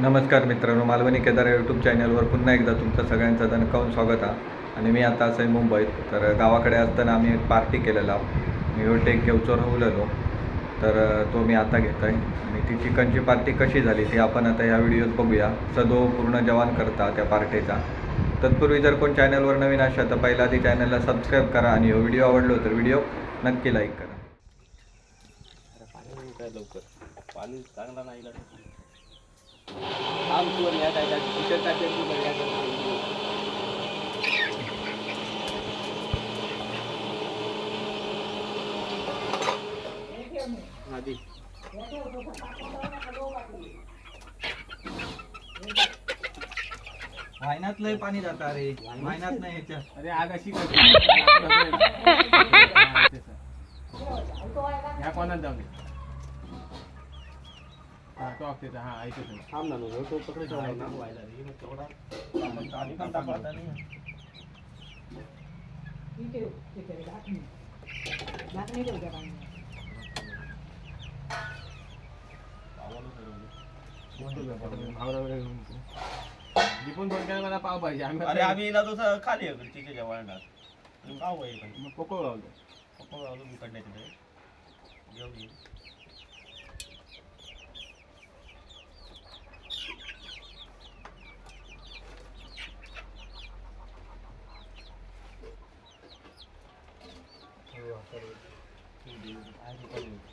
नमस्कार मित्रांनो, मालवणी केदार यूट्यूब चॅनलवर पुन्हा एकदा तुमचं सगळ्यांचं दणकावून स्वागत आहे. आणि मी आता असं आहे मुंबईत. तर गावाकडे असताना आम्ही एक पार्टी केलेला. मी टेक घेऊचो राहिलेलो. तर तो मी आता घेतो आहे. आणि ती चिकनची पार्टी कशी झाली ती आपण आता या व्हिडिओत बघूया. सदो पूर्ण जवान करता त्या पार्टीचा. तत्पूर्वी जर कोण चॅनलवर नवीन असाल तर पहिला आधी चॅनलला सबस्क्राईब करा आणि हा व्हिडिओ आवडलो तर व्हिडिओ नक्की लाईक करा. पाणी काय लवकर पाणी चांगला नाही काम तू या काय टीचर टाकेल तू बघा आधी वाहिन्यात लय पाणी जातं अरे. वाहिन्यात नाही ह्याच्या. अरे आग अशी ह्या कोणात जाऊ दे हा तो अक्षयचा हा ऐकत थांब ना नो तो पकडे ठेवला ना व्हायला रे मग तेवढा आपण पाणी पण टाकत नाही दीपून थोडक्यात मला पाव पाहिजे अरे आम्ही ना तो खाली आहे तिथे जेवणात पाव पाहिजे मग पोको लावलं पप्पा आलो मी कडण्याचे घेऊन येईल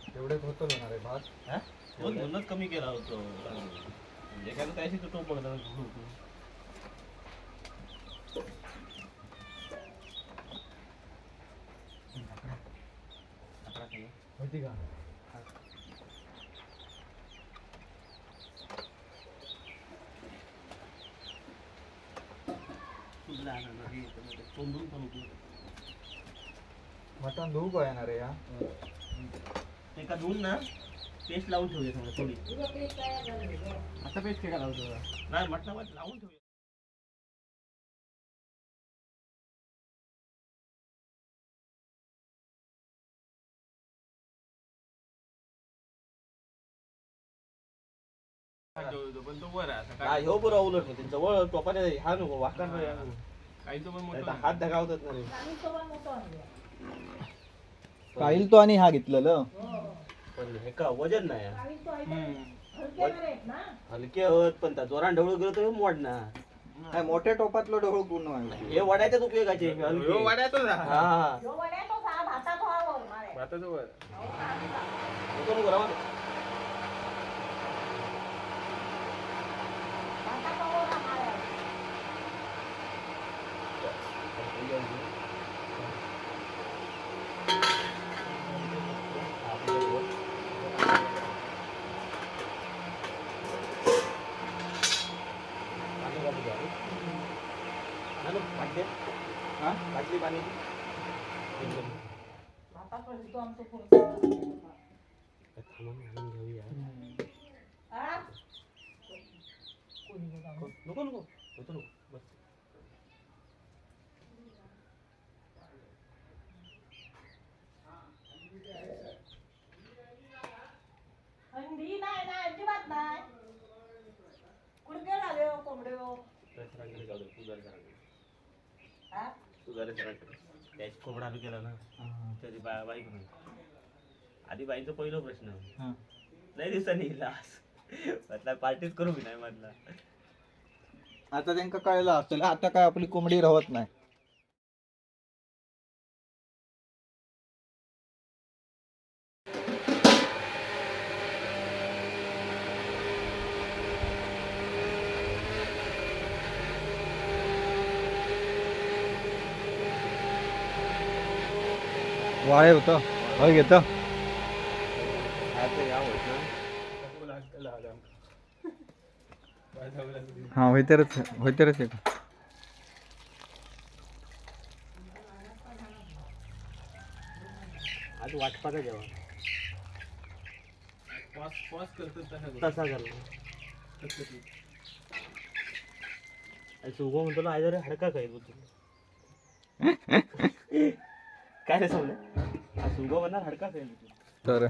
तेवढेच होतं होणार आहे भात. दोनच कमी केला होतो म्हणजे काय त्याशी तो टोप बघा होती का? मटण धुवू का येणार आहे या? ते का धुवून ना पेस्ट लावून ठेवूया समजा थोडी आता पेस्ट केला लावतो नाही मटणावर लावून ठेवूया पण तो वर आहे काय हो बरं उलट होते जवळ टोपाने हा नको वाकण काही तो पण मोठा हात धगावतात ना रे पाहिल तो आणि हा घेतलेलं पण हे का वजन नाही हलके होत पण त्या जोरान ढवळू गेलो तर मोडणार काय मोठ्या टोपातलं ढोळ पूर्ण व्हायला. हे वड्याच्याच उपयोगाचे ह्यो वाड्यातच हा भाताचं वर नको नको राहू दे. हा? बाटली पाणी नको नको होतो नको बस कोंबडा आलू केला ना त्याची बाई म्हणून आधी बाईचा पहिला प्रश्न नाही दिवसांनी म्हटलं पार्टीच करू की नाही म्हटलं आता त्यांना कळलं असेल आता काय आपली कोंबडी राहत नाही. वाळे होतं होय घेत हा होईतरच आहे का? आज वाटपाचा जेवण पॉज करतो तसा झाला सुगो म्हणतो ना आज हडका काय बोलतो काय रे समजा सुगो म्हणणार हडका काय तर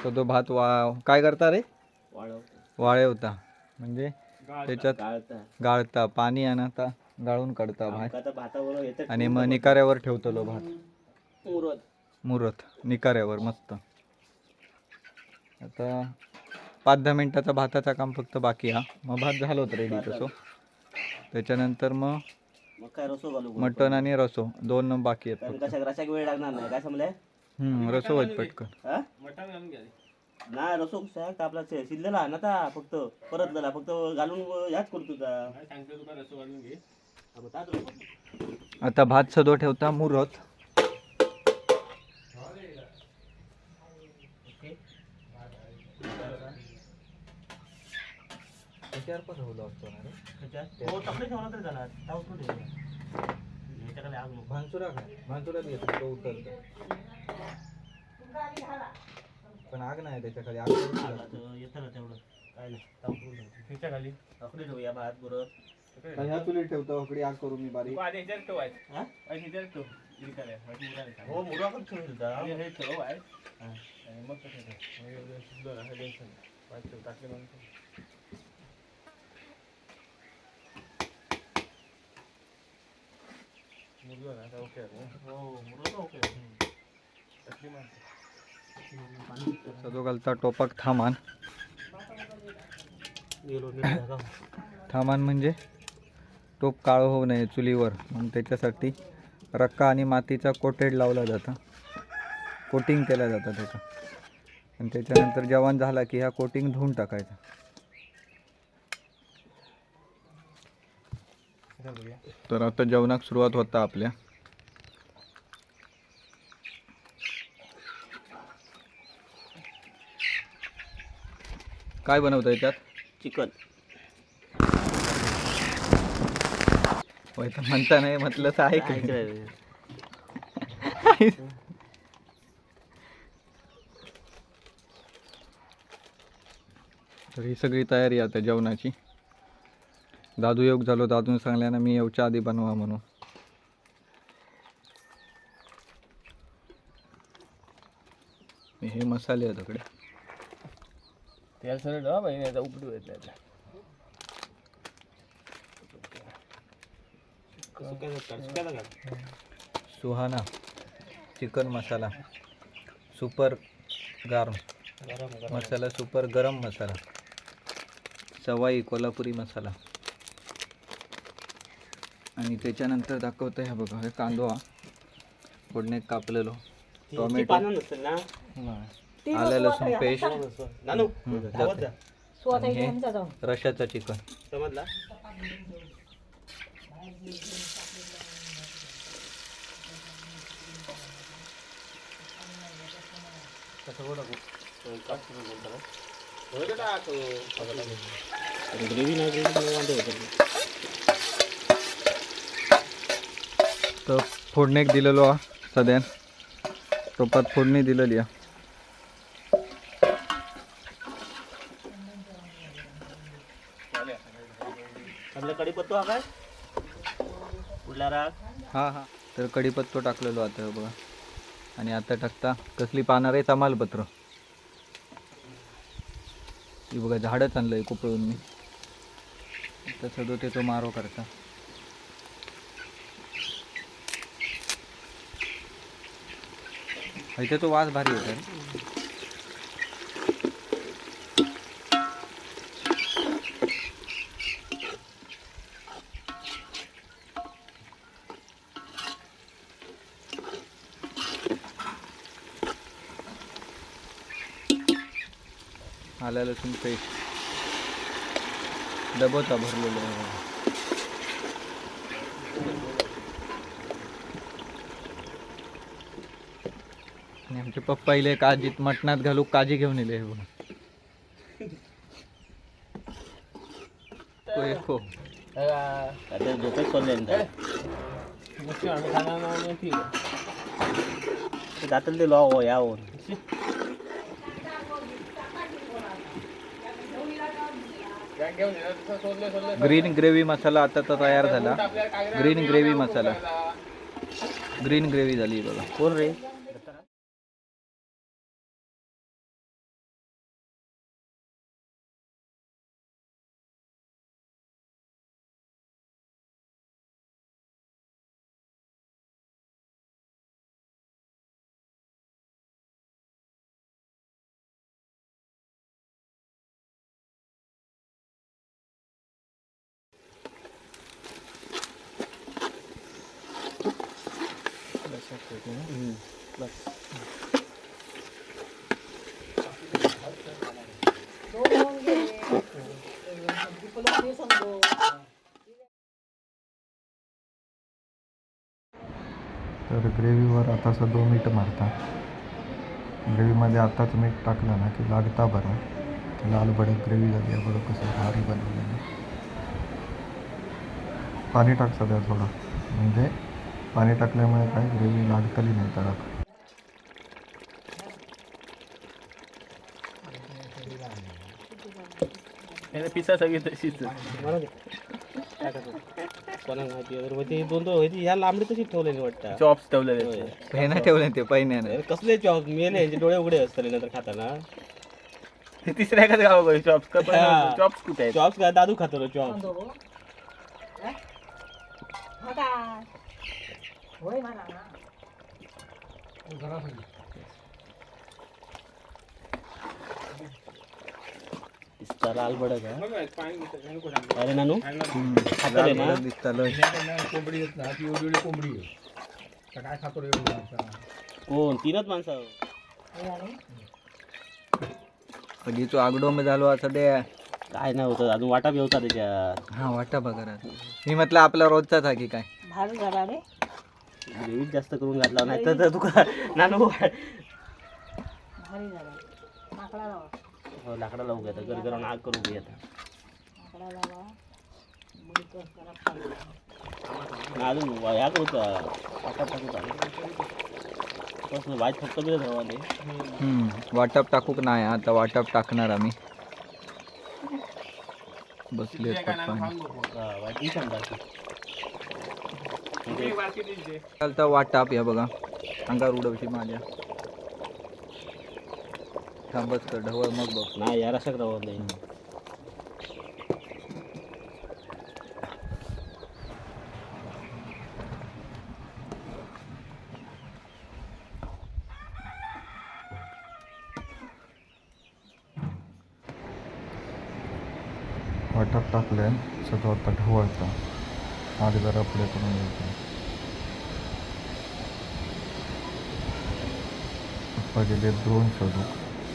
तो भात काय करता रे? वाळव वाळे होता म्हणजे त्याच्यात गाळता गाळता पाणी आणि आता गाळून काढता भात आता भाताबरोबर येतं आणि मग निकाऱ्यावर ठेवतलो भात मुरत मुरत निकाऱ्यावर मस्त. आता 5-10 मिनिटाचा भाताचा काम फक्त बाकी हा. मग भात झालो होतं रेडी तसो. त्याच्यानंतर मग मग काय रसो घालू मटण आणि रसो 2 बाकी आहेत फक्त. कशाक वेळ लागणार नाही काय समजलंय रसो होत पटकन. मटण घालून घ्या नाही रसो साहेब आपला शिजलेला आहे ना आता फक्त परत झाला फक्त घालून ह्याच करतो का सांगतो तुला रसो घालून घे. आता भात सदो ठेवता मुरत. पण आग नाही त्याच्या खाली येतं ना तेवढं काय नाही तिच्या खाली अकडे ठेवूया भात बुरत ह्या चुलीत ठेवतो उकडी आग करू मी बारीक. आधी ह्याच्यात ठेव आहे हा ह्याच्यात ठेव इरकाल्या मुराने हो मुरा पण ठेवून देता हे ठेव आहे आणि मग कसं ठेव शिजलं ना हे टेन्शन नाही ठेव टाकले म्हणून मुरलं ना आता ओके हो मुरा ओके टाकली माणसं सदो घालता टोपाक थामान. गेलो थामान म्हणजे टोप काळं होऊ नये चुलीवर मग त्याच्यासाठी रक्का आणि मातीचा कोटेड लावला जातं. कोटिंग केलं जातं त्याचं आणि त्याच्यानंतर जेवण झाला की ह्या कोटिंग धुवून टाकायचं. तर आता जेवणाक सुरुवात होता आपल्या. काय बनवताय त्यात? चिकन होय तर म्हणता नाही म्हटलं तर आहे काय. तर ही सगळी तयारी आता जेवणाची. दादू योग झालो, दादून सांगल्यानं मी येऊच्या आधी बनवा म्हणून. हे मसाले आहेत इकडे. तेल सरळ लावा बाई नाही तर उपडू येत नाही. सुहाना चिकन मसाला, सुपर गार्म मसाला, सुपर गरम मसाला, सवाई कोल्हापुरी मसाला आणि त्याच्यानंतर दाखवतं हे बघा, हे कांदो हा फोडण्यात कापलेलो, टोमॅटो, आलं लसूण पेस्ट, आणि हे रशाचं चिकन. समजला ग्रेव्ही नाही तर फोडणीक दिलेलो हा सद्यान टोपात फोडणी दिलेली आहे. आपल्या कढीपत्तो हा काय कुठला राग हा हा तर कढीपत्तो टाकलेलो आता बघा. आणि आता टाकता कसली पानार आहे तमालपत्र. ही बघा झाडच आणलंय कुपळून मी. तसं तो ते मारो करता. इथे तो वास भारी होता. आलं लसूण पेस्ट डबोचा भरलेलं आहे. आणि आमचे पप्पा इले काजीत मटणात घालू काजी घेऊन इले हे बघा. एको आता झोपेत पडले जातील ते लॉ यावं ग्रीन ग्रेव्ही मसाला आता तर तयार झाला. ग्रीन ग्रेव्ही मसाला, ग्रीन ग्रेव्ही झाली बघा. कोण रे तर ग्रेव्हीवर आता असं 2 मीठ मारता. ग्रेव्हीमध्ये आताच मीठ टाकलं ना की लागता बरं. लाल भडक ग्रेव्ही झाली आहे बघ कसं भारी बनवलेलं. पाणी टाक सध्या थोडं, म्हणजे पाणी टाकल्यामुळे काय ग्रेव्ही लागतली नाही तडक. पिसा सगळी तशीच कोणाला माहिती वगैरे ते दोन होती ह्या लांबडी तशी ठेवलेली वाटतं. चॉप्स ठेवलेले पेना ठेवले ते पहिल्याने. कसले चॉप्स मेले यांचे डोळे उघडे असतले नंतर खाताना. तिसऱ्या एखाद्या गावा चॉप्स चॉप्स कुठे आहे? चॉप्स काय दादू खातो चॉप्स. लाल भडक अरे नानू खातले ना कोंबडी येत ना ती एवढी कोंबडी आहे काय खातो रे कोण तीनच माणसं कधीचो आगडो में झालो असं ते. काय नाही होतं अजून वाटा बी होता त्याच्यात. हा वाटा बघा. मी म्हटलं आपला रोजचाच हा की काय. भारी झाला रे. ग्रेव्ही जास्त करून घातला नाही तर तुका नानू भारी झाला. माकडा लावा. हो लाकडा लावून घेता गरगरून आग करून घे आता. माकडा लावा. मुली कर करा खाली. अजून ह्याच होता वाटा टाकू वाईट फक्त बी धरवाले. वाटप टाकूक नाही आता वाटप टाकणार आम्ही. बसले वाईट चालतं वाटप या बघा अंगावर उडवशी माझ्या. थांबच कर ढवळ मग बघ. नाही यार असं धरवले. वाटप टाकले सगळं आता ढवळतं. आधी जरा पुढे करून घ्यायचं. पहिले द्रोण शोधू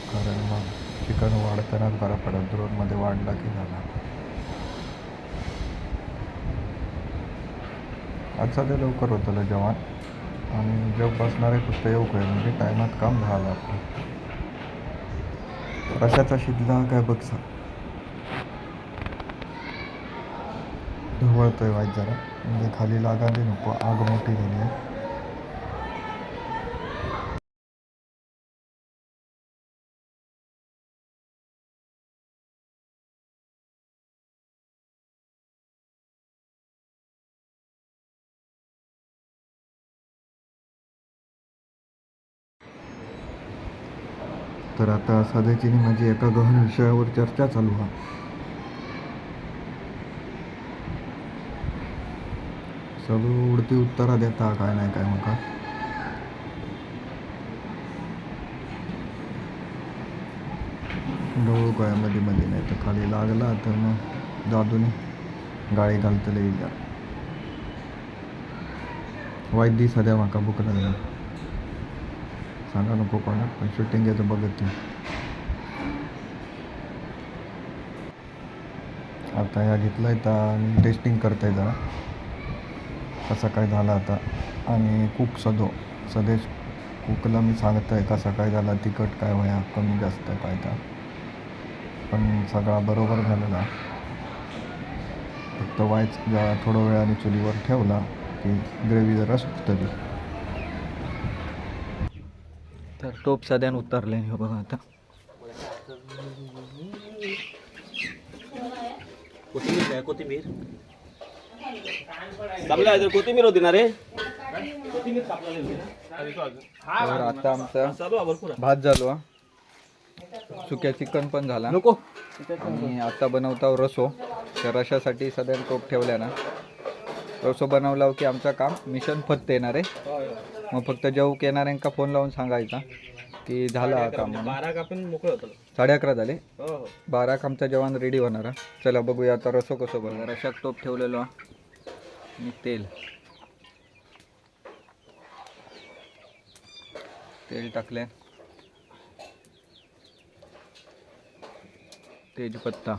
कारण मग चिकन वाढतानाच बरा पडत. द्रोणमध्ये वाढला की झाला. आज सध्या लवकर होतं जेवण आणि जेव बसणारे फक्त येऊ काय म्हणजे टायमात काम झालं आपलं. रशाचा शिजला काय बघसा. ढवळतोय वाईट जरा म्हणजे खाली लागायला नको. आग मोठी झाली आहे. तर आता सध्याची माझी एका गहन विषयावर चर्चा चालू आहे. सगळं उडती उत्तरा देता काय नाही काय मग डोळू काय मध्ये मध्ये नाही तर खाली लागला तर मग जादूने गाळी घालतले येईल. वाईट दिस सध्या माका बुक लागला. सांगा नको कोणा पण शूटिंग याचं बघत नाही. आता ह्या घेतला आहे आणि टेस्टिंग करताय जरा कसा काय झाला आता. आणि कुक सदेश कुकला मी सांगत आहे कसा काय झाला तिखट काय वया कमी जास्त काय तर पण सगळा बरोबर झालेला. फक्त वायच जरा थोडं वेळाने चुलीवर ठेवला की ग्रेव्ही जरा सुटतली. तर टोप सध्यान उतरले हे बघा आता. कोथिंबीर कापला कोथिंबीर होती ना रे. तर आता आमचा भात झालो हा. सुक्या चिकन पण झाला नको आणि आता बनवता रसो. त्या रशासाठी सध्या टोप ठेवल्या ना. रसो बनवला की आमचं काम मिशन फत्त येणार आहे. मग फक्त जेवूक येणाऱ्यांका फोन लावून सांगायचा की झाला काम. 12 आपण मोकळं होतं. 11:30 झाले. हो हो 12 आमचं जेवण रेडी होणार. चला बघूया आता रसो कसं बघा. रशाक टोप ठेवलेलो आणि तेल टाकले. तेजपत्ता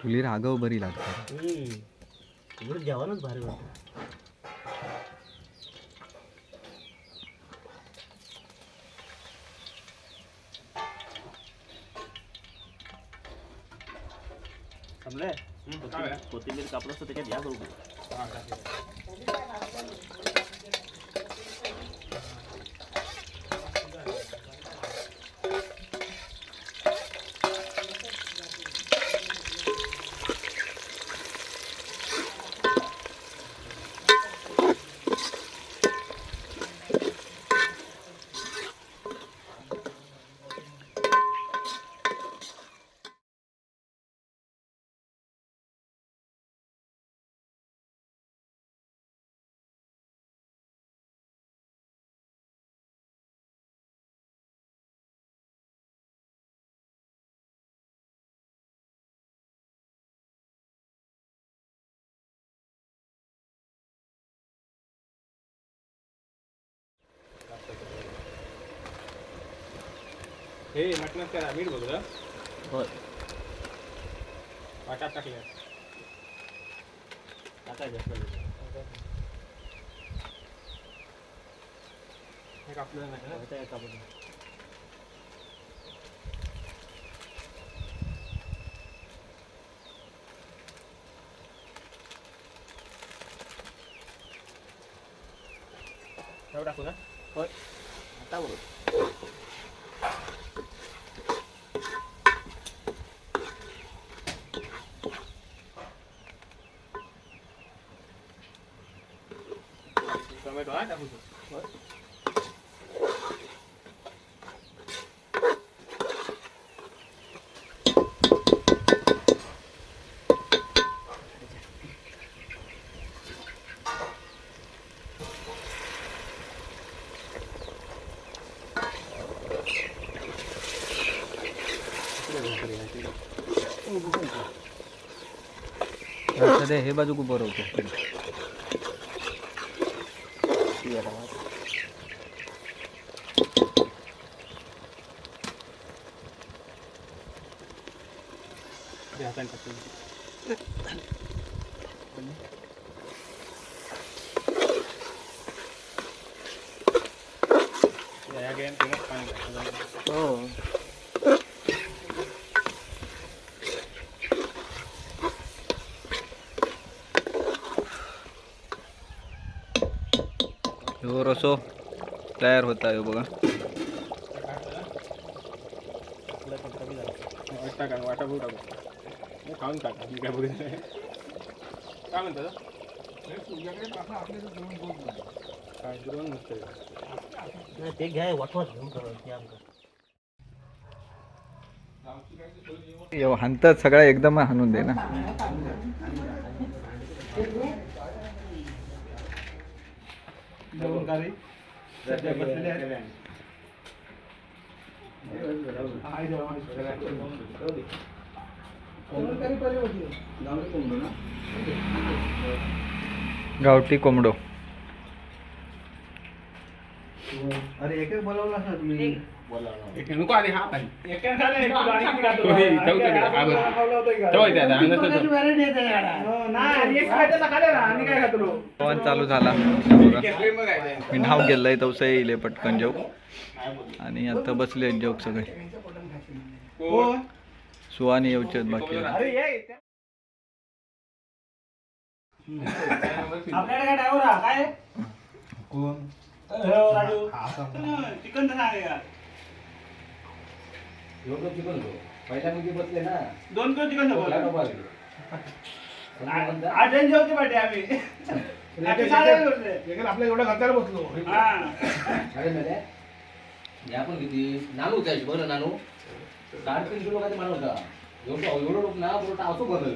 चुलीर आगव बरी लागतात. एवढं जेवणच भारी वाटतं. समले कोथिंबीर कापलं असतं त्याच्यात या करू. हे मटणात करा मीठ बघ होय वाटात टाकल्या टाकायचं हे कापलं नाही कापड. टाकू ना. होय आता बघ. टोमॅटो हा टाकू सध्या हे बाजू खूप बरं होतं. हाताने टाकतो. या गेम तुम्हाला पाणी टाकतो. हो ह्यो रसो तयार होता आहे बघा. टाका वाटा भाऊ टाकू खाऊन टाका मी काय बघितलं नाही. काय म्हणतात काय जेवण नसतं. नाही ते घ्या वाटवाट घेऊन ते आमचं. हाणतात सगळा एकदम हाणून दे ना. गावठी कोंबडो. अरे एक बोलावलं असं तुम्ही नको आधी हा पाणी पवन चालू झाला बघा. मी नाव गेलंय तवसं येईल पटकन जेव. आणि आता बसले जेव सगळे. सुहानी येऊचे बाकी. आपल्याकडे काय ड्रायव्हर काय कोण राजू चिकन चिकन पहिल्या मध्ये बसले ना 2 किलो चिकन आज जेवते पाठी आम्ही आपल्या एवढ्या घरच्याला बसलो. आपण किती नानू त्याची बरं नानू 3.5 किलो काय मानव होता एवढं लोक ना बरोबर असो बदल